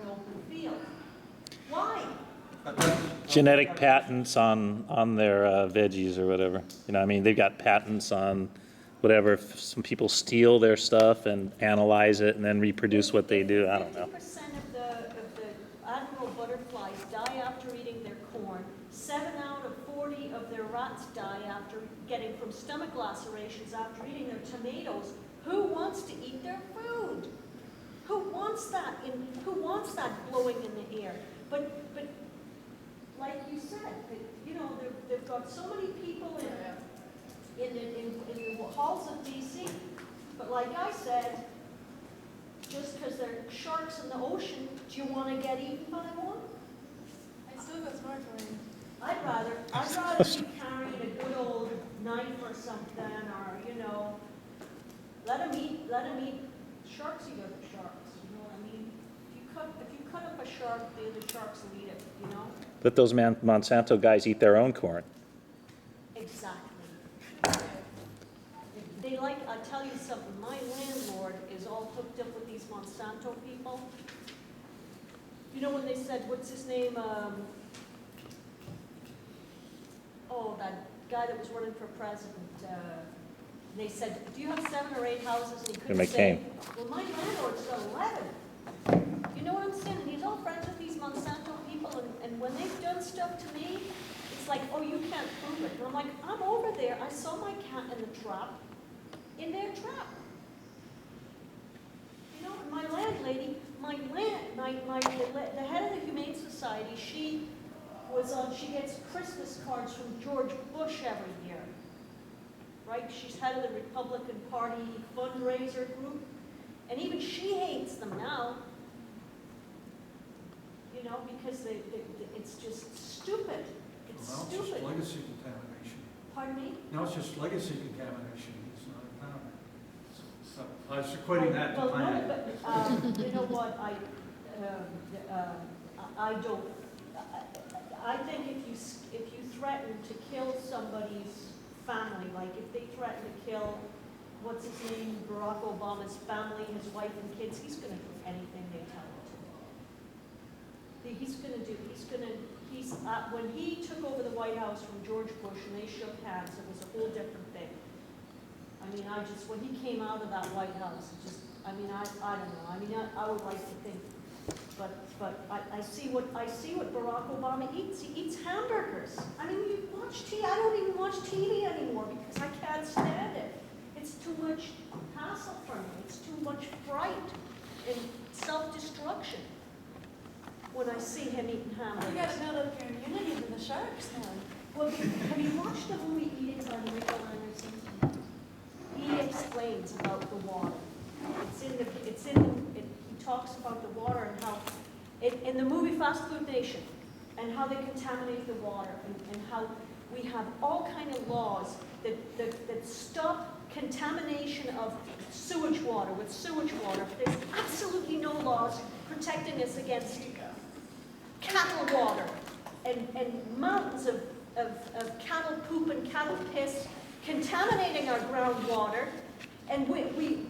an open field. Why? Genetic patents on their veggies or whatever. You know, I mean, they've got patents on whatever. If some people steal their stuff and analyze it and then reproduce what they do, I don't know. 50% of the admiral butterflies die after eating their corn. 7 out of 40 of their rats die after getting from stomach lacerations after eating their tomatoes. Who wants to eat their food? Who wants that? Who wants that blowing in the air? But like you said, you know, they've got so many people in the halls of DC. But like I said, just because there are sharks in the ocean, do you want to get eaten by one? I still got snorkeling. I'd rather be carrying a good old knife or something, or you know, let them eat sharks. Eat other sharks. You know what I mean? If you cut up a shark, the other sharks will eat it. You know? Let those Monsanto guys eat their own corn. Exactly. They like. I tell you something. My landlord is all hooked up with these Monsanto people. You know when they said, what's his name? That guy that was running for president. They said, do you have 7 or 8 houses? And he couldn't say. Well, my landlord's got 11. You know what I'm saying? And he's all friends with these Monsanto people, and when they've done stuff to me, it's like, oh, you can't prove it. And I'm like, I'm over there. I saw my cat in the trap, in their trap. You know, and my landlady, the head of the Humane Society, she gets Christmas cards from George Bush every year. Right? She's head of the Republican Party fundraiser group. And even she hates them now. You know, because it's just stupid. It's stupid. It's just legacy contamination. Pardon me? Now it's just legacy contamination. It's not a planet. So I was equating that to Well, planet. no, but you know what? I don't. I think if you threaten to kill somebody's family, like if they threaten to kill, what's his name, Barack Obama's family, his wife and kids, he's going to do anything they tell him to. When he took over the White House from George Bush and they shook hands, it was a whole different thing. I mean, when he came out of that White House, I don't know. I mean, I would like to think, but I see what Barack Obama eats. He eats hamburgers. I mean, you watch TV. I don't even watch TV anymore because I can't stand it. It's too much hassle for me. It's too much fright and self-destruction when I see him eating hamburgers. You got to build up your immunity to the sharks then. Well, have you watched the movie Eating by Michael Anderson? He explains about the water. He talks about the water and how, in the movie Fast Food Nation, and how they contaminate the water, and how we have all kind of laws that stop contamination of sewage water with sewage water. There's absolutely no laws protecting us against cattle water and mountains of cattle poop and cattle piss contaminating our groundwater, and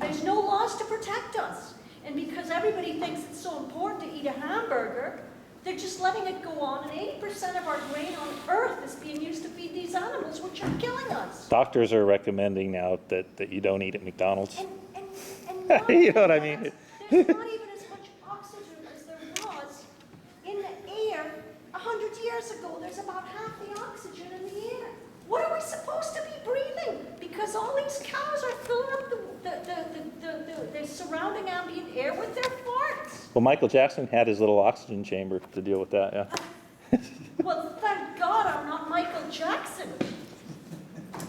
there's no laws to protect us. And because everybody thinks it's so important to eat a hamburger, they're just letting it go on, and 80% of our grain on Earth is being used to feed these animals, which are killing us. Doctors are recommending now that you don't eat at McDonald's. And You know what I mean? There's not even as much oxygen as there was in the air 100 years ago. There's about half the oxygen in the air. What are we supposed to be breathing? Because all these cows are filling up the surrounding ambient air with their farts. Well, Michael Jackson had his little oxygen chamber to deal with that, yeah. Well, thank God I'm not Michael Jackson.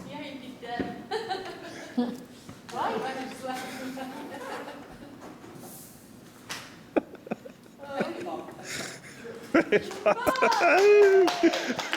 Yeah, you'd be dead. Right? Oh,